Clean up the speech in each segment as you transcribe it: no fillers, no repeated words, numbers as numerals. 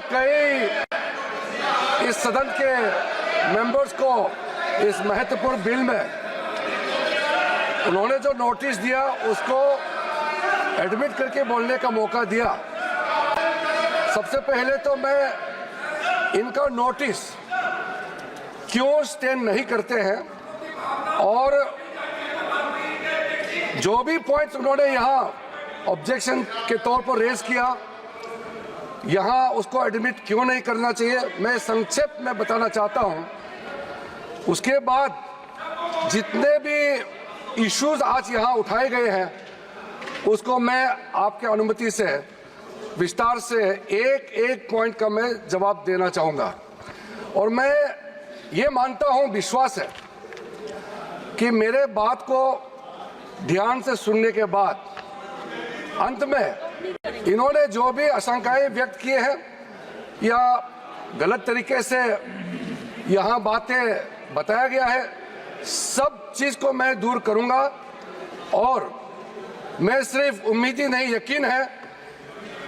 कई इस सदन के मेंबर्स को इस महत्वपूर्ण बिल में उन्होंने जो नोटिस दिया उसको एडमिट करके बोलने का मौका दिया। सबसे पहले तो मैं इनका नोटिस क्यों स्टैंड नहीं करते हैं और जो भी पॉइंट्स उन्होंने यहाँ ऑब्जेक्शन के तौर पर रेज किया यहाँ उसको एडमिट क्यों नहीं करना चाहिए, मैं संक्षेप में बताना चाहता हूँ। उसके बाद जितने भी इश्यूज आज यहाँ उठाए गए हैं उसको मैं आपके अनुमति से विस्तार से एक एक पॉइंट का मैं जवाब देना चाहूँगा। और मैं ये मानता हूँ, विश्वास है कि मेरे बात को ध्यान से सुनने के बाद अंत में इन्होंने जो भी आशंकाएं व्यक्त किए हैं या गलत तरीके से यहाँ बातें बताया गया है, सब चीज़ को मैं दूर करूँगा। और मैं सिर्फ उम्मीद ही नहीं, यकीन है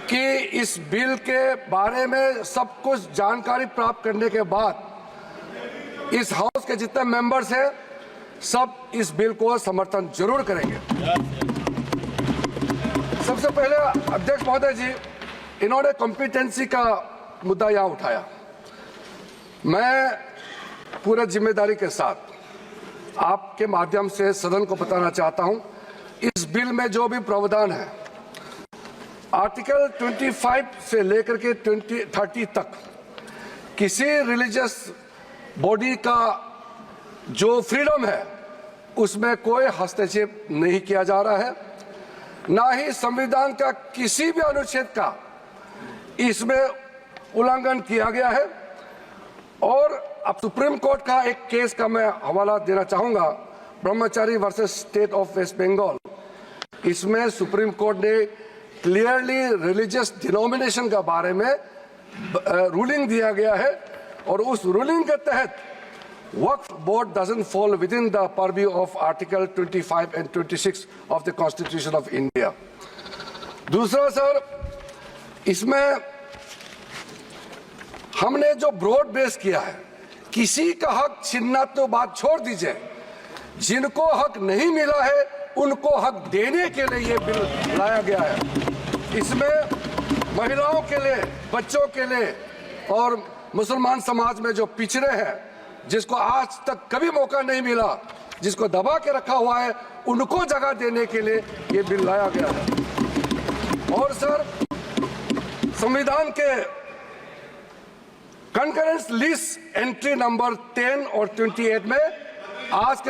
कि इस बिल के बारे में सब कुछ जानकारी प्राप्त करने के बाद इस हाउस के जितने मेंबर्स हैं सब इस बिल को समर्थन जरूर करेंगे। सबसे पहले अध्यक्ष महोदय जी, इन्होंने कॉम्पिटेंसी का मुद्दा यहाँ उठाया। मैं पूरे जिम्मेदारी के साथ आपके माध्यम से सदन को बताना चाहता हूँ, इस बिल में जो भी प्रावधान है आर्टिकल 25 से लेकर के 30 तक किसी रिलीजियस बॉडी का जो फ्रीडम है उसमें कोई हस्तक्षेप नहीं किया जा रहा है, ना ही संविधान का किसी भी अनुच्छेद का इसमें उल्लंघन किया गया है। और अब सुप्रीम कोर्ट का एक केस का मैं हवाला देना चाहूंगा, Brahmachari versus state of West Bengal. इसमें सुप्रीम कोर्ट ने क्लियरली रिलीजियस डिनोमिनेशन के बारे में रूलिंग दिया गया है और उस रूलिंग के तहत वक्फ board doesn't fall within the purview of Article 25 and 26 of the Constitution of India। दूसरा सर, इसमें हमने जो ब्रॉड बेस किया है, किसी का हक छीनना तो बात छोड़ दीजिए, जिनको हक नहीं मिला है उनको हक देने के लिए ये बिल लाया गया है। इसमें महिलाओं के लिए, बच्चों के लिए और मुसलमान समाज में जो पिछड़े हैं, जिसको आज तक कभी मौका नहीं मिला, जिसको दबा के रखा हुआ है, उनको जगह देने के लिए ये बिल लाया गया है। और सर, संविधान के कंकरेंस लिस्ट एंट्री नंबर 10 और 28 में आज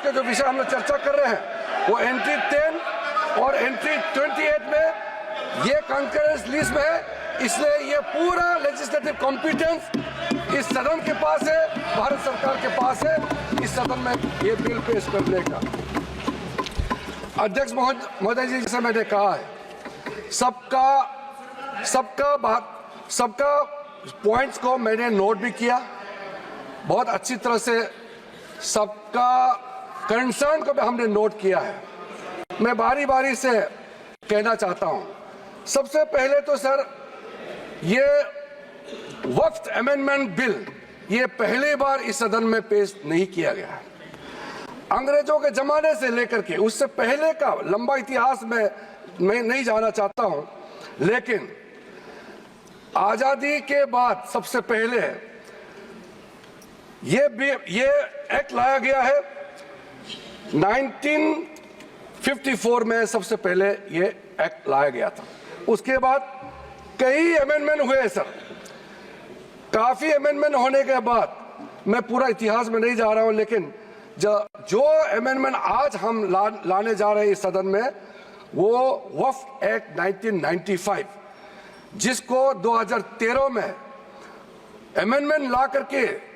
के जो विषय हम लोग चर्चा कर रहे हैं वो एंट्री 10 और एंट्री 28 में ये कंकरेंस लिस्ट में है। इसलिए ये पूरा लेजिस्लेटिव कॉम्पिटेंस इस सदन के पास है, भारत सरकार के पास है, इस सदन में ये बिल पेश करने का। अध्यक्ष महोदय जी, जैसे मैंने कहा है, सबका पॉइंट्स को मैंने नोट भी किया, बहुत अच्छी तरह से सबका कंसर्न को भी हमने नोट किया है। मैं बारी बारी से कहना चाहता हूं, सबसे पहले तो सर, ये वक्फ अमेंडमेंट बिल ये पहली बार इस सदन में पेश नहीं किया गया है। अंग्रेजों के जमाने से लेकर के उससे पहले का लंबा इतिहास में मैं नहीं जाना चाहता हूं, लेकिन आजादी के बाद सबसे पहले ये एक्ट लाया गया है। 1954 में सबसे पहले ये एक्ट लाया गया था। उसके बाद कई अमेंडमेंट हुए सर, काफी अमेंडमेंट होने के बाद, मैं पूरा इतिहास में नहीं जा रहा हूं, लेकिन जो अमेंडमेंट आज हम लाने जा रहे हैं इस सदन में वो वक्फ एक्ट 1995, जिसको 2013 में अमेंडमेंट ला करके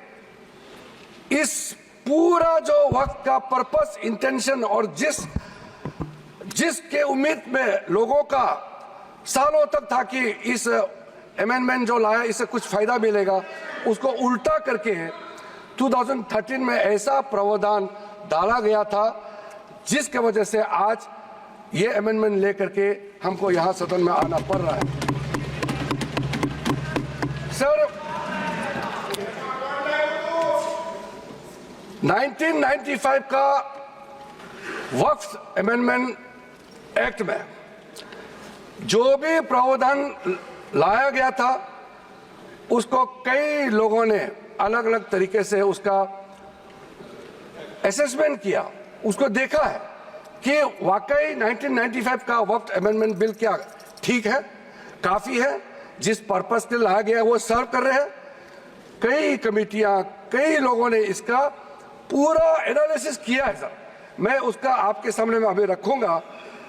इस पूरा जो वक्त का पर्पस, इंटेंशन और जिसके उम्मीद में लोगों का सालों तक था कि इस अमेंडमेंट जो लाया इससे कुछ फायदा मिलेगा, उसको उल्टा करके 2013 में ऐसा प्रावधान डाला गया था जिसके वजह से आज ये अमेंडमेंट लेकर के हमको यहां सदन में आना पड़ रहा है। सर, 1995 का वक्फ अमेंडमेंट एक्ट में जो भी प्रावधान लाया गया था उसको कई लोगों ने अलग अलग तरीके से उसका असेसमेंट किया, उसको देखा है कि वाकई 1995 का वक्फ अमेंडमेंट बिल क्या ठीक है, काफी है, जिस पर्पस के लाया गया है वो सर्व कर रहे हैं। कई कमेटियां, कई लोगों ने इसका पूरा एनालिसिस किया है सर, मैं उसका आपके सामने में अभी रखूंगा।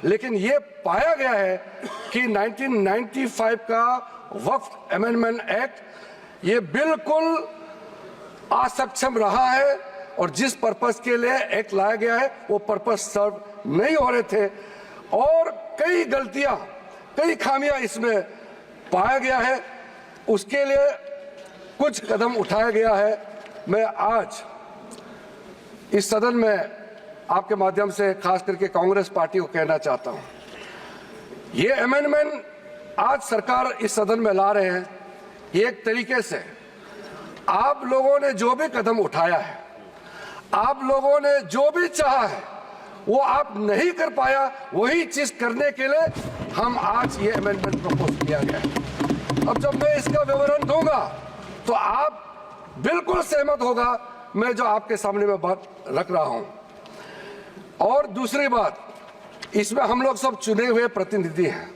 लेकिन ये पाया गया है कि 1995 का वक्फ अमेंडमेंट एक्ट ये बिल्कुल असक्षम रहा है और जिस पर्पस के लिए एक्ट लाया गया है वो पर्पस सर्व नहीं हो रहे थे और कई गलतियां, कई खामियां इसमें पाया गया है। उसके लिए कुछ कदम उठाया गया है। मैं आज इस सदन में आपके माध्यम से खास करके कांग्रेस पार्टी को कहना चाहता हूं, ये अमेंडमेंट आज सरकार इस सदन में ला रहे हैं, ये एक तरीके से आप लोगों ने जो भी कदम उठाया है, आप लोगों ने जो भी चाहा है वो आप नहीं कर पाया, वही चीज करने के लिए हम आज ये अमेंडमेंट प्रपोज किया गया है। अब जब मैं इसका विवरण दूंगा तो आप बिल्कुल सहमत होगा मैं जो आपके सामने में बात रख रहा हूं। और दूसरी बात, इसमें हम लोग सब चुने हुए प्रतिनिधि हैं।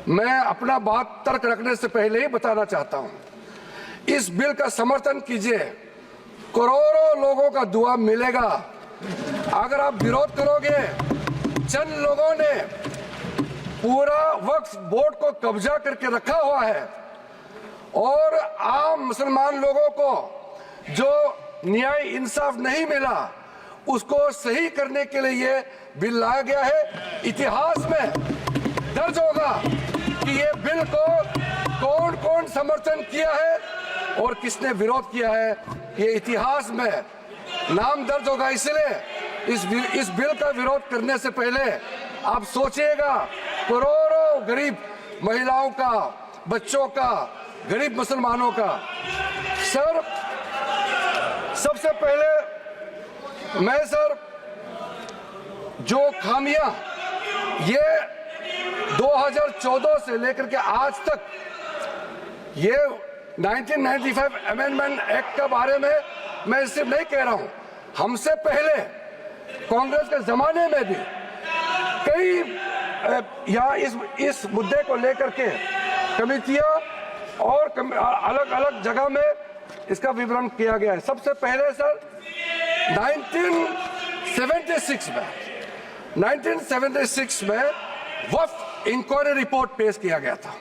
मैं अपना बात तर्क रखने से पहले ही बताना चाहता हूं, इस बिल का समर्थन कीजिए, करोड़ों लोगों का दुआ मिलेगा। अगर आप विरोध करोगे, चंद लोगों ने पूरा वक्फ बोर्ड को कब्जा करके रखा हुआ है और आम मुसलमान लोगों को जो न्याय इंसाफ नहीं मिला उसको सही करने के लिए ये बिल लाया गया है। इतिहास में दर्ज होगा कि ये बिल को कौन कौन समर्थन किया है और किसने विरोध किया है, ये इतिहास में नाम दर्ज होगा। इसलिए इस बिल का विरोध करने से पहले आप सोचिएगा करोड़ों गरीब महिलाओं का, बच्चों का, गरीब मुसलमानों का। सर, सबसे पहले मैं सर जो खामियां ये 2014 से लेकर के आज तक ये 1995 अमेंडमेंट एक्ट के बारे में मैं सिर्फ नहीं कह रहा हूं, हमसे पहले कांग्रेस के जमाने में भी कई यहाँ इस मुद्दे को लेकर के कमेटियां और अलग अलग जगह में इसका विवरण किया गया है। सबसे पहले सर 1976 में वक्फ इंक्वायरी रिपोर्ट पेश किया गया था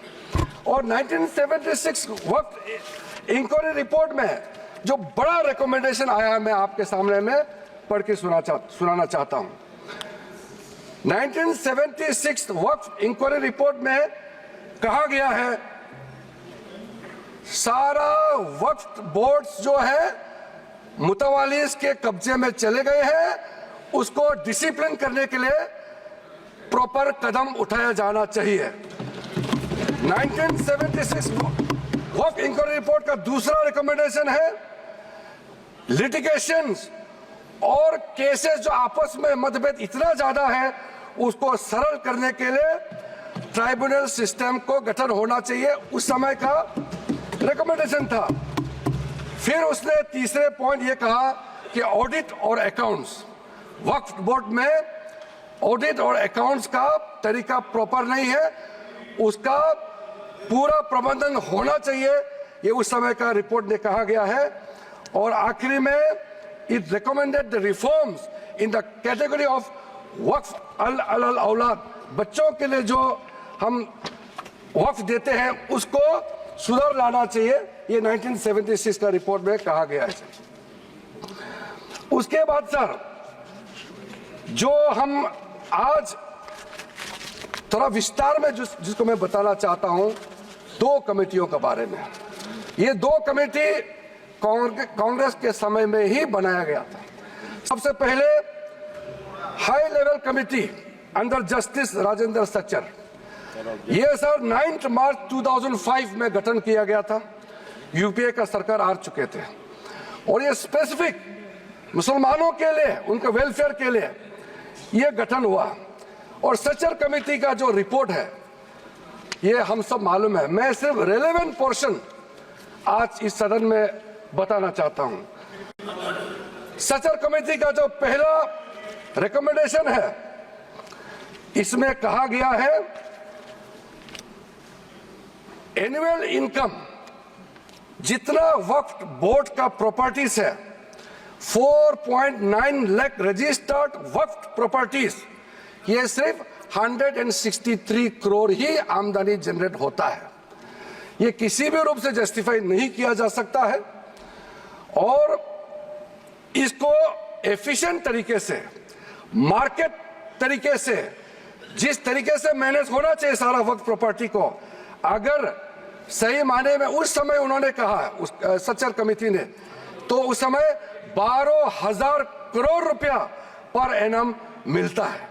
और 1976 वक्फ इंक्वायरी रिपोर्ट में जो बड़ा रिकमेंडेशन आया मैं आपके सामने में पढ़ के सुनाना चाहता हूं। 1976 वक्फ इंक्वायरी रिपोर्ट में कहा गया है सारा वक्फ बोर्ड्स जो है मुतवालिस के कब्जे में चले गए हैं, उसको डिसिप्लिन करने के लिए प्रॉपर कदम उठाया जाना चाहिए। 1976 वक्फ इंक्वायरी रिपोर्ट का दूसरा रिकमेंडेशन है लिटिगेशंस और केसेस जो आपस में मतभेद इतना ज्यादा है उसको सरल करने के लिए ट्राइब्यूनल सिस्टम को गठन होना चाहिए, उस समय का रिकमेंडेशन था। फिर उसने तीसरे पॉइंट ये कहा कि ऑडिट और अकाउंट्स, वक्फ बोर्ड में ऑडिट और अकाउंट्स का तरीका प्रॉपर नहीं है, उसका पूरा प्रबंधन होना चाहिए, ये उस समय का रिपोर्ट ने कहा गया है। और आखिरी में it recommended the reforms in the category of waqf al aulad, बच्चों के लिए जो हम वक्फ देते हैं उसको सुधार लाना चाहिए, ये 1976 का रिपोर्ट में कहा गया है। उसके बाद सर जो हम आज थोड़ा विस्तार में जिसको मैं बताना चाहता हूं, दो कमेटियों के बारे में। ये दो कमेटी कांग्रेस के समय में ही बनाया गया था। सबसे पहले high level committee under justice Rajendra Sachar. ये सर 9 मार्च 2005 में गठन किया गया था, यूपीए का सरकार आ चुके थे, और ये स्पेसिफिक मुसलमानों के लिए, उनके वेलफेयर के लिए ये गठन हुआ। और सच्चर कमेटी का जो रिपोर्ट है ये हम सब मालूम है। मैं सिर्फ रेलेवेंट पोर्शन आज इस सदन में बताना चाहता हूं। सच्चर कमेटी का जो पहला रिकमेंडेशन है, इसमें कहा गया है एनुअल इनकम जितना वक्फ बोर्ड का प्रॉपर्टीज है 4.9 लाख रजिस्टर्ड वक्फ प्रॉपर्टीज, ये सिर्फ 163 करोड़ ही आमदनी जनरेट होता है। ये किसी भी रूप से जस्टिफाई नहीं किया जा सकता है, और इसको एफिशिएंट तरीके से, मार्केट तरीके से, जिस तरीके से मैनेज होना चाहिए सारा वक्फ प्रॉपर्टी को, अगर सही माने में उस समय उन्होंने कहा, उस सच्चर कमेटी ने, तो उस समय 12,000 करोड़ रुपया पर एनम मिलता है,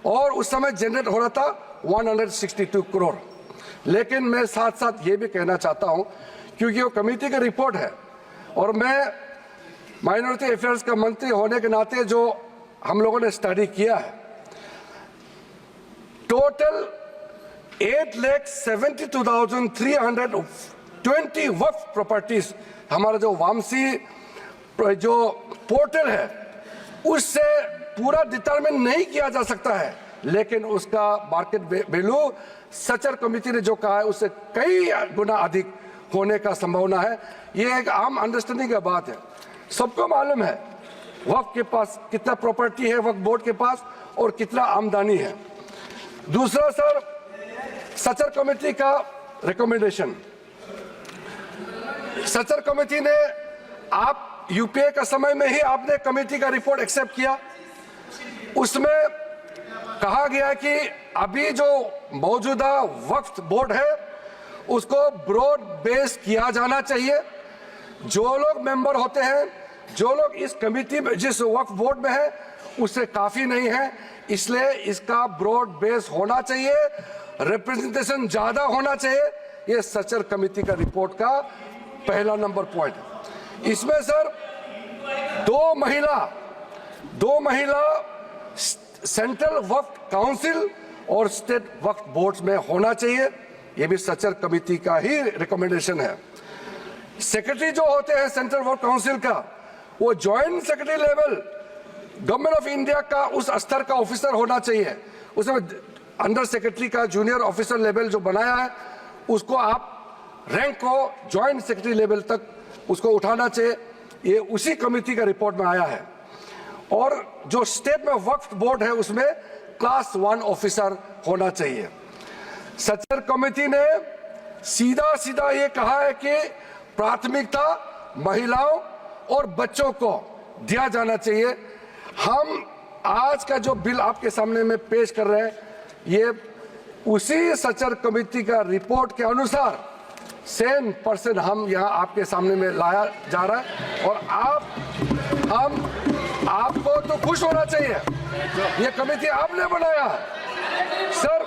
और उस समय जनरेट हो रहा था 162 करोड़। लेकिन मैं साथ साथ ये भी कहना चाहता हूं, क्योंकि वो कमेटी की रिपोर्ट है और मैं माइनॉरिटी अफेयर्स का मंत्री होने के नाते जो हम लोगों ने स्टडी किया है, टोटल 8,72,320 वक्फ प्रॉपर्टीज हमारा जो वामसी जो पोर्टल है उससे पूरा डिटरमिन नहीं किया जा सकता है, लेकिन उसका मार्केट वैल्यू सच्चर कमेटी ने जो कहा है उससे कई गुना अधिक होने का संभावना है। ये एक आम अंडरस्टैंडिंग की बात है, सबको मालूम है वक्फ के पास कितना प्रॉपर्टी है, वक्फ बोर्ड के पास, और कितना आमदनी है। दूसरा सर, सच्चर कमेटी का रिकमेंडेशन, सच्चर कमेटी ने, आप यूपीए का समय में ही आपने कमेटी का रिपोर्ट एक्सेप्ट किया, उसमें कहा गया कि अभी जो मौजूदा वक्फ बोर्ड है उसको ब्रॉड बेस किया जाना चाहिए। जो लोग मेंबर होते हैं, जो लोग इस कमेटी में, जिस वक्फ बोर्ड में है, उससे काफी नहीं है, इसलिए इसका ब्रॉड बेस होना चाहिए, रिप्रेजेंटेशन ज्यादा होना चाहिए। ये सच्चर कमेटी का रिपोर्ट का पहला नंबर पॉइंट है। इसमें सर दो महिला सेंट्रल वक्फ काउंसिल और स्टेट वक्फ बोर्ड में होना चाहिए, ये भी सच्चर कमेटी का ही रिकमेंडेशन है। सेक्रेटरी जो होते हैं सेंट्रल वक्फ काउंसिल का, वो joint secretary level government of India का उस स्तर का ऑफिसर होना चाहिए। उसमें अंडर सेक्रेटरी का जूनियर ऑफिसर लेवल जो बनाया है, उसको आप रैंक को ज्वाइंट सेक्रेटरी लेवल तक उसको उठाना चाहिए, ये उसी कमेटी का रिपोर्ट में आया है। और जो स्टेट में वक्फ बोर्ड है उसमें क्लास 1 ऑफिसर होना चाहिए। सच्चर कमेटी ने सीधा ये कहा है कि प्राथमिकता महिलाओं और बच्चों को दिया जाना चाहिए। हम आज का जो बिल आपके सामने में पेश कर रहे हैं, ये उसी सच्चर कमेटी का रिपोर्ट के अनुसार 100% हम यहाँ आपके सामने में लाया जा रहा है, और आपको तो खुश होना चाहिए, ये कमेटी आपने बनाया सर।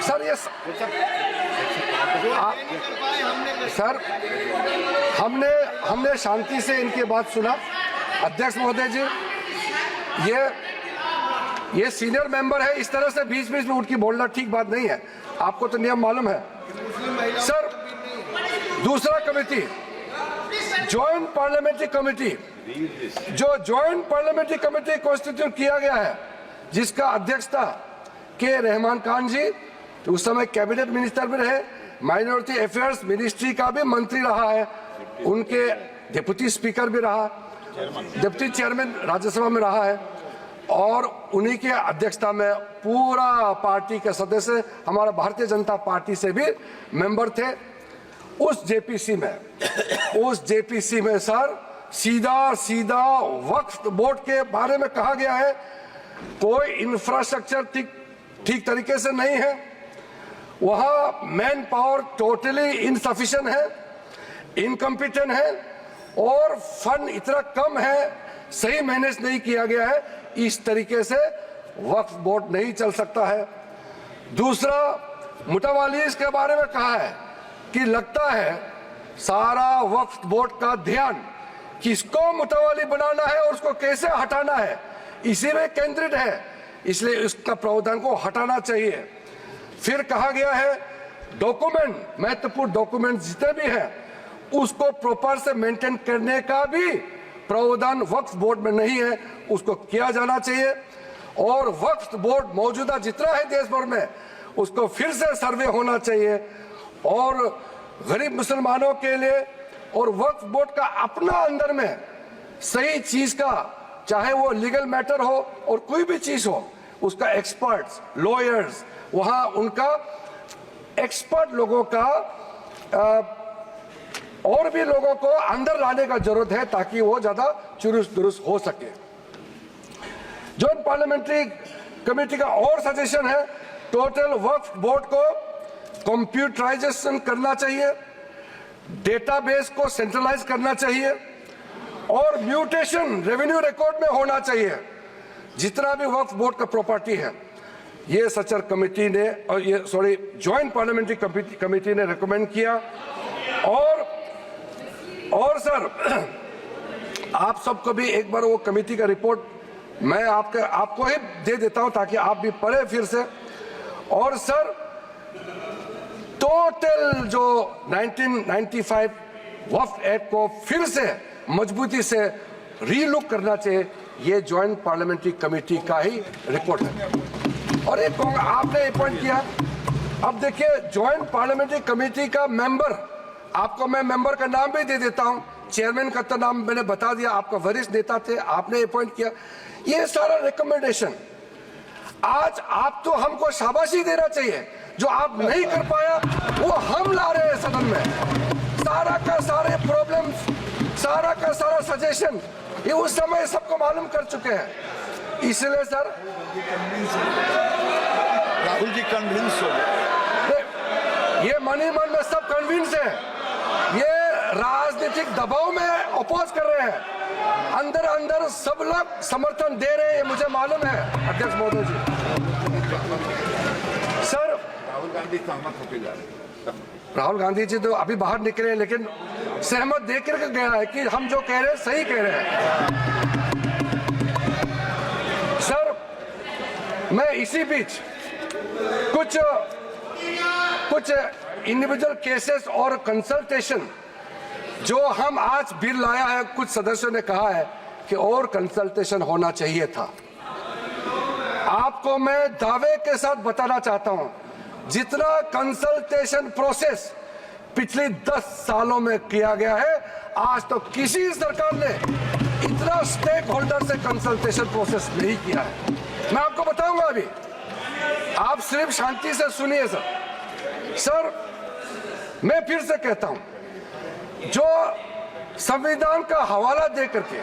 सर ये सर हमने शांति से इनकी बात सुना। अध्यक्ष महोदय जी, ये सीनियर मेंबर है, इस तरह से बीच में उठ के बोलना ठीक बात नहीं है, आपको तो नियम मालूम है। सर दूसरा कमेटी, जॉइंट पार्लियामेंट्री कमेटी, जो जॉइंट पार्लियामेंट्री कमेटी कॉन्स्टिट्यूट किया गया है, जिसका अध्यक्षता के रहमान खान जी, तो उस समय कैबिनेट मिनिस्टर भी रहे, माइनॉरिटी अफेयर्स मिनिस्ट्री का भी मंत्री रहा है, उनके डिप्टी स्पीकर भी रहा, डिप्टी चेयरमैन राज्यसभा में रहा है, और उन्हीं के अध्यक्षता में पूरा पार्टी के सदस्य हमारा भारतीय जनता पार्टी से भी मेंबर थे। उस जेपीसी में सर सीधा वक्फ बोर्ड के बारे में कहा गया है, कोई इंफ्रास्ट्रक्चर ठीक तरीके से नहीं है, वहां मैन पावर टोटली इनसफिशिएंट है, इनकम्पिटेंट है, और फंड इतना कम है, सही मैनेज नहीं किया गया है। इस तरीके से वक्फ बोर्ड नहीं चल सकता है। दूसरा, मुतवालीस के बारे में कहा है कि लगता है सारा वक्फ बोर्ड का ध्यान किसको मुतवाली बनाना है और उसको कैसे हटाना है इसी में केंद्रित है, इसलिए इसका प्रावधान को हटाना चाहिए। फिर कहा गया है डॉक्यूमेंट, महत्वपूर्ण डॉक्यूमेंट जितने भी हैं उसको प्रॉपर से मेंटेन करने का भी प्रावधान वक्फ बोर्ड में नहीं है, उसको किया जाना चाहिए। और वक्फ बोर्ड मौजूदा जितना है देश भर में उसको फिर से सर्वे होना चाहिए और गरीब मुसलमानों के लिए और वक्फ बोर्ड का अपना अंदर में सही चीज का, चाहे वो लीगल मैटर हो और कोई भी चीज हो, उसका एक्सपर्ट्स, लॉयर्स, वहां उनका एक्सपर्ट लोगों का और भी लोगों को अंदर लाने का जरूरत है ताकि वो ज्यादा चुरुस्त दुरुस्त हो सके। जॉइंट पार्लियामेंट्री कमेटी का और सजेशन है टोटल वक्फ बोर्ड को कंप्यूटराइजेशन करना चाहिए, डेटाबेस को सेंट्रलाइज करना चाहिए और म्यूटेशन रेवेन्यू रिकॉर्ड में होना चाहिए जितना भी वक्फ बोर्ड का प्रॉपर्टी है। ये सचर कमेटी ने और ये जॉइंट पार्लियामेंट्री कमेटी ने रिकमेंड किया। और सर आप सबको भी एक बार वो कमेटी का रिपोर्ट मैं आपको ही दे देता हूं ताकि आप भी पढ़े फिर से। और सर टोटल जो 1995 वक्फ एक्ट को फिर से मजबूती से रीलुक करना चाहिए, ये जॉइंट पार्लियामेंट्री कमेटी का ही रिपोर्ट है। और एक आपने अपॉइंट किया, अब देखिए जॉइंट पार्लियामेंट्री कमेटी का मेंबर, आपको मैं मेंबर का नाम भी दे देता हूं, चेयरमैन का तो नाम मैंने बता दिया, आपका वरिष्ठ नेता थे, आपने अपॉइंट किया। ये सारा रिकमेंडेशन आज आप तो हमको शाबाशी देना चाहिए, जो आप नहीं कर पाया वो हम ला रहे हैं सदन में। सारा का सारे प्रॉब्लम्स, सारा का सारा सजेशन ये उस समय सबको मालूम कर चुके हैं। इसलिए सर राहुल जी कन्विंस हो गए, ये मन ही मन में सब कन्विंस है, ये राजनीतिक दबाव में अपोज कर रहे हैं, अंदर अंदर सब लोग समर्थन दे रहे हैं, ये मुझे मालूम है अध्यक्ष महोदय जी। सर राहुल गांधी सहमत होके जा रहे हैं। राहुल गांधी जी तो अभी बाहर निकले हैं लेकिन सहमत देकर के गया है कि हम जो कह रहे हैं सही कह रहे हैं। सर मैं इसी बीच कुछ इंडिविजुअल केसेस और कंसल्टेशन जो हम आज बिल लाया है, कुछ सदस्यों ने कहा है कि और कंसल्टेशन होना चाहिए था। आपको मैं दावे के साथ बताना चाहता हूं, जितना कंसल्टेशन प्रोसेस पिछले 10 सालों में किया गया है, आज तो किसी सरकार ने इतना स्टेक होल्डर से कंसल्टेशन प्रोसेस नहीं किया है। मैं आपको बताऊंगा अभी, आप सिर्फ शांति से सुनिए सर। मैं फिर से कहता हूं, जो संविधान का हवाला दे करके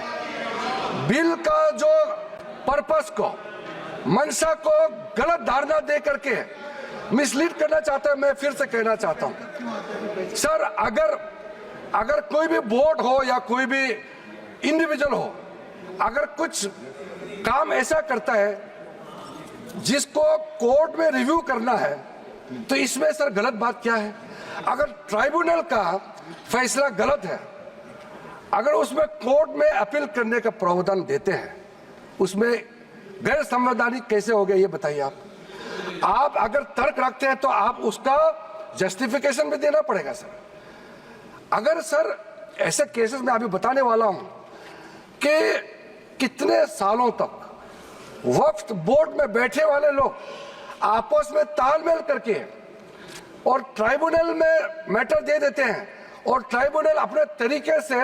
बिल का जो पर्पस को, मंशा को गलत धारणा दे करके मिसलीड करना चाहता है, मैं फिर से कहना चाहता हूं सर, अगर कोई भी बोर्ड हो या कोई भी इंडिविजुअल हो, अगर कुछ काम ऐसा करता है जिसको कोर्ट में रिव्यू करना है, तो इसमें सर गलत बात क्या है? अगर ट्राइब्यूनल का फैसला गलत है, अगर उसमें कोर्ट में अपील करने का प्रावधान देते हैं, उसमें गैर संवैधानिक कैसे हो गया ये बताइए आप अगर तर्क रखते हैं तो आप उसका जस्टिफिकेशन भी देना पड़ेगा सर। अगर सर ऐसे केसेस में अभी बताने वाला हूं कि कितने सालों तक वक्फ बोर्ड में बैठे वाले लोग आपस में तालमेल करके और ट्राइब्यूनल में मैटर दे देते हैं और ट्राइब्यूनल अपने तरीके से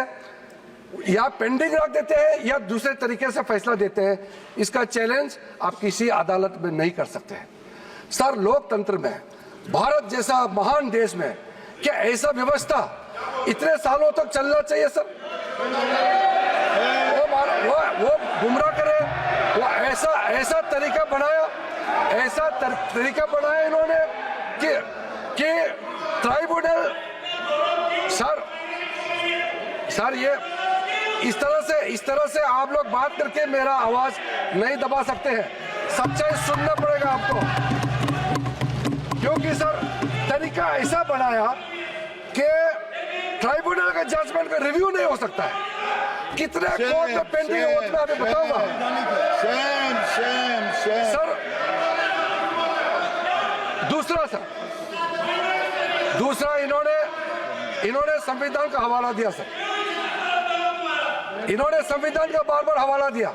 या पेंडिंग रख देते हैं या दूसरे तरीके से फैसला देते हैं। इसका चैलेंज आप किसी अदालत में नहीं कर सकते हैं सर। लोकतंत्र में, भारत जैसा महान देश में क्या ऐसा व्यवस्था इतने सालों तक चलना चाहिए सर? वो गुमराह करे, वो ऐसा तरीका बनाया इन्होंने कि ट्राइब्यूनल सर ये इस तरह से इस तरह से आप लोग बात करके मेरा आवाज नहीं दबा सकते हैं। सच्चाई सुनना पड़ेगा आपको, क्योंकि सर तरीका ऐसा बनाया कि ट्राइब्यूनल का जजमेंट का रिव्यू नहीं हो सकता है। कितने कोर्ट में पेंडिंग है वो मैं अभी बताऊंगा। सर दूसरा इन्होंने संविधान का हवाला दिया सर। इन्होंने संविधान का बार बार हवाला दिया।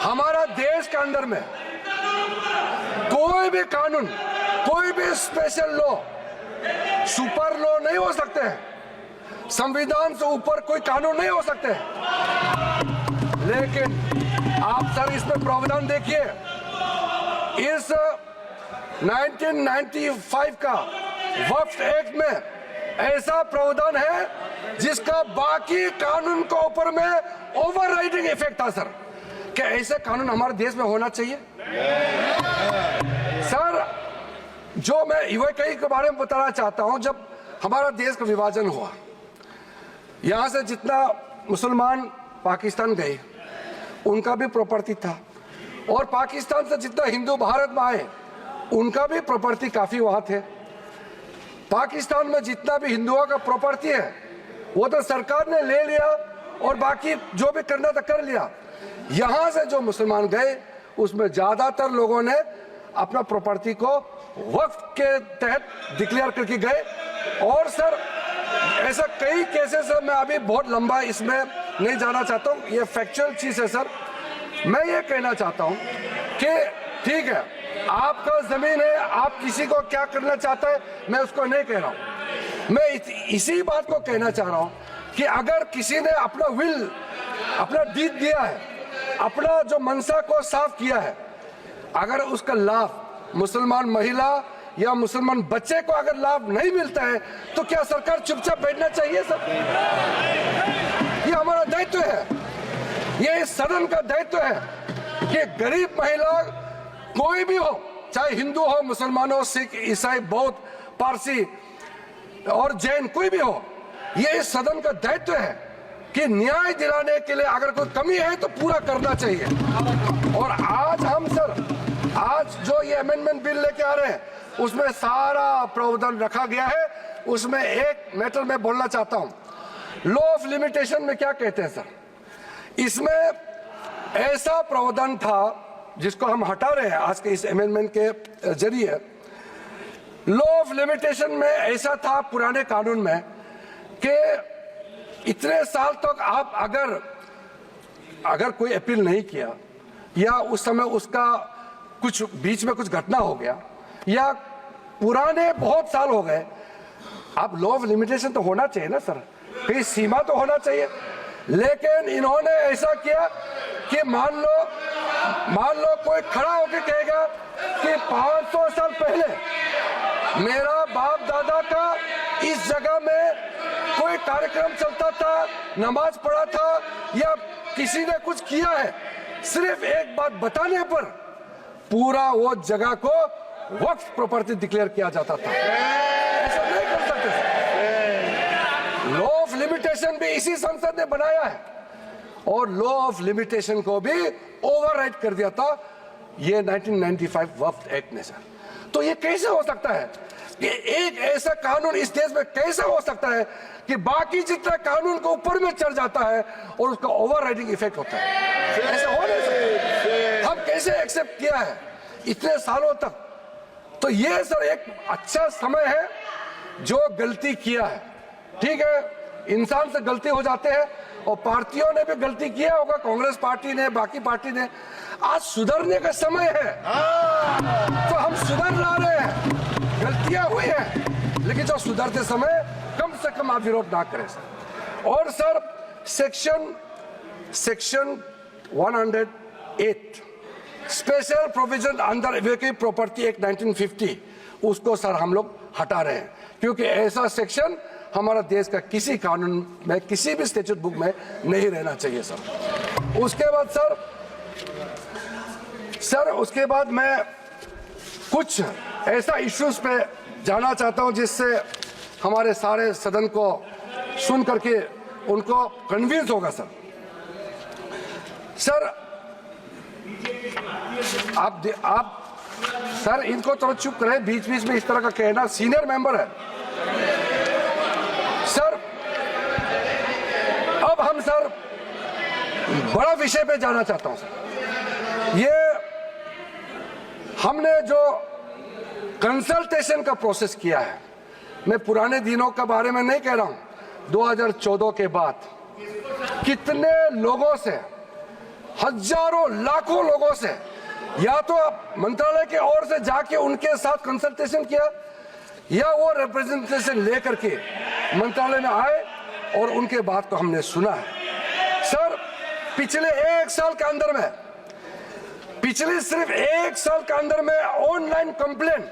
हमारा देश के अंदर में कोई भी कानून, कोई भी स्पेशल लॉ, सुपर लॉ नहीं हो सकते हैं। संविधान से ऊपर कोई कानून नहीं हो सकते हैं। लेकिन आप सर इसमें प्रावधान देखिए, इस 1995 का वक्फ एक्ट में ऐसा प्रावधान है जिसका बाकी कानून के ऊपर में ओवरराइडिंग इफेक्ट था सर। क्या ऐसे कानून हमारे देश में होना चाहिए? सर जो मैं यूएई के बारे में बताना चाहता हूं, जब हमारा देश का विभाजन हुआ, यहां से जितना मुसलमान पाकिस्तान गए उनका भी प्रॉपर्टी था, और पाकिस्तान से जितना हिंदू भारत में आए उनका भी प्रॉपर्टी काफी वहां थे। पाकिस्तान में जितना भी हिंदुओं का प्रॉपर्टी है वो तो सरकार ने ले लिया, और बाकी जो भी करना था कर लिया। यहां से जो मुसलमान गए उसमें ज्यादातर लोगों ने अपना प्रॉपर्टी को वक्फ के तहत डिक्लेयर करके गए। और सर ऐसा कई केसेस है, मैं अभी बहुत लंबा इसमें नहीं जाना चाहता हूं, ये फैक्चुअल चीज है सर। मैं ये कहना चाहता हूं कि ठीक है, आपका जमीन है, आप किसी को क्या करना चाहता है मैं उसको नहीं कह रहा हूं। मैं इसी बात को कहना चाह रहा हूं कि अगर किसी ने अपना विल, अपना डीड दिया है, अपना जो मनसा को साफ किया है, अगर उसका लाभ मुसलमान महिला या मुसलमान बच्चे को अगर लाभ नहीं मिलता है तो क्या सरकार चुपचाप बैठना चाहिए सर? ये हमारा दायित्व है, ये इस सदन का दायित्व है कि गरीब महिला कोई भी हो, चाहे हिंदू हो, मुसलमान हो, सिख, ईसाई, बौद्ध, पारसी और जैन, कोई भी हो, ये इस सदन का दायित्व है कि न्याय दिलाने के लिए अगर कोई कमी है तो पूरा करना चाहिए। और आज हम सर, आज जो ये अमेंडमेंट बिल लेके आ रहे हैं उसमें सारा प्रावधान रखा गया है। उसमें एक मैटर मैं बोलना चाहता हूं, लॉ ऑफ लिमिटेशन में क्या कहते हैं सर, इसमें ऐसा प्रावधान था जिसको हम हटा रहे हैं आज के इस अमेंडमेंट के जरिए। लॉ ऑफ लिमिटेशन में ऐसा था पुराने कानून में कि इतने साल तक आप अगर कोई अपील नहीं किया, या उस समय उसका कुछ बीच में कुछ घटना हो गया, या पुराने बहुत साल हो गए, अब लॉ ऑफ लिमिटेशन तो होना चाहिए ना सर, कहीं सीमा तो होना चाहिए। लेकिन इन्होंने ऐसा किया कि मान लो कोई खड़ा होकर कहेगा कि 500 साल पहले मेरा बाप दादा का इस जगह में कोई कार्यक्रम चलता था, नमाज पढ़ा था, या किसी ने कुछ किया है, सिर्फ एक बात बताने पर पूरा वो जगह को वक्फ प्रॉपर्टी डिक्लेयर किया जाता था। ऐसा नहीं कर सकते। लॉ ऑफ लिमिटेशन भी इसी संसद ने बनाया है, और लॉ ऑफ लिमिटेशन को भी ओवरराइड कर दिया था ये 1995 वक्फ एक्ट ने सर। तो ये कैसे हो सकता है कि एक ऐसा कानून इस देश में कैसे हो सकता है कि बाकी जितना कानून को ऊपर में चढ़ जाता है और उसका ओवरराइडिंग इफेक्ट होता है? ऐसा हो नहीं सकता। हम कैसे एक्सेप्ट किया है इतने सालों तक? तो ये सर एक अच्छा समय है, जो गलती किया है, ठीक है, इंसान से गलती हो जाते हैं, और पार्टियों ने भी गलती किया होगा, कांग्रेस पार्टी ने, बाकी पार्टी ने। आज सुधरने का समय है, तो हम सुधर ला रहे हैं। गलतियां हुई हैं, लेकिन जो सुधरते समय कम से कम आप विरोध ना करें सर। और sir section 108 special provision under UAE property act 1950, उसको सर हम लोग हटा रहे हैं, क्योंकि ऐसा सेक्शन हमारा देश का किसी कानून में, किसी भी स्टैट्यूट बुक में नहीं रहना चाहिए सर। उसके बाद सर उसके बाद मैं कुछ ऐसा इश्यूज पे जाना चाहता हूं जिससे हमारे सारे सदन को सुन करके उनको कन्विंस होगा सर। सर आप सर इनको थोड़ा चुप करें, बीच बीच में इस तरह का कहना, सीनियर मेंबर है सर। अब हम सर बड़ा विषय पे जाना चाहता हूं सर। ये हमने जो कंसल्टेशन का प्रोसेस किया है, मैं पुराने दिनों के बारे में नहीं कह रहा हूं, 2014 के बाद कितने लोगों से, हजारों लाखों लोगों से, या तो आप मंत्रालय के ओर से जाके उनके साथ कंसल्टेशन किया, या वो रिप्रेजेंटेशन लेकर के मंत्रालय में आए और उनके बात को हमने सुना है सर। पिछले एक साल के अंदर में, पिछले सिर्फ एक साल के अंदर में online complaint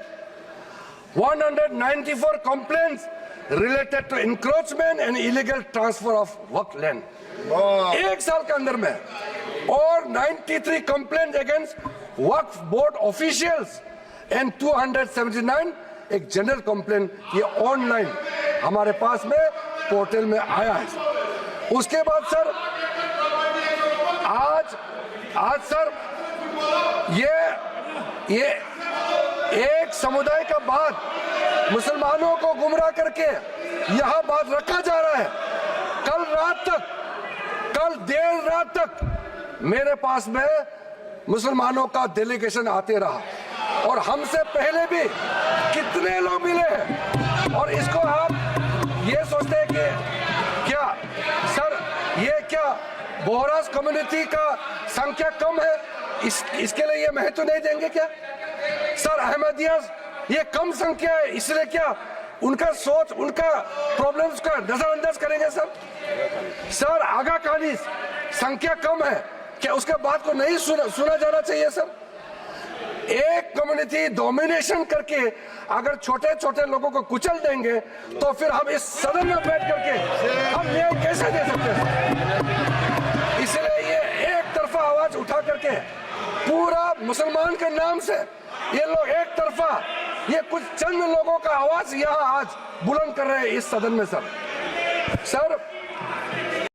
194 complaints related to encroachment and illegal transfer of work land एक साल के अंदर में, और 93 complaints against Waqf board officials and 279 एक जनरल कंप्लेंट, ये ऑनलाइन हमारे पास में पोर्टल में आया है। उसके बाद सर आज सर ये एक समुदाय का बात मुसलमानों को गुमराह करके यहां बात रखा जा रहा है। कल देर रात तक मेरे पास में मुसलमानों का डेलीगेशन आते रहा और हमसे पहले भी कितने लोग मिले हैं, और इसको आप ये सोचते हैं कि क्या सर ये क्या बोहराज कम्युनिटी का संख्या कम है, इसके लिए ये महत्व नहीं देंगे क्या सर? अहमदिया ये कम संख्या है, इसलिए क्या उनका सोच, उनका प्रॉब्लम्स का नजरअंदाज करेंगे सर? आगा खानी संख्या कम है, क्या उसके बात को नहीं सुना जाना चाहिए सर? एक कम्युनिटी डोमिनेशन करके अगर छोटे छोटे लोगों को कुचल देंगे तो फिर हम इस सदन में बैठ करके हम न्याय कैसे दे सकते हैं? इसलिए ये एक तरफा आवाज उठा करके पूरा मुसलमान के नाम से ये लोग एक तरफा, ये कुछ चंद लोगों का आवाज यहाँ आज बुलंद कर रहे हैं इस सदन में सर।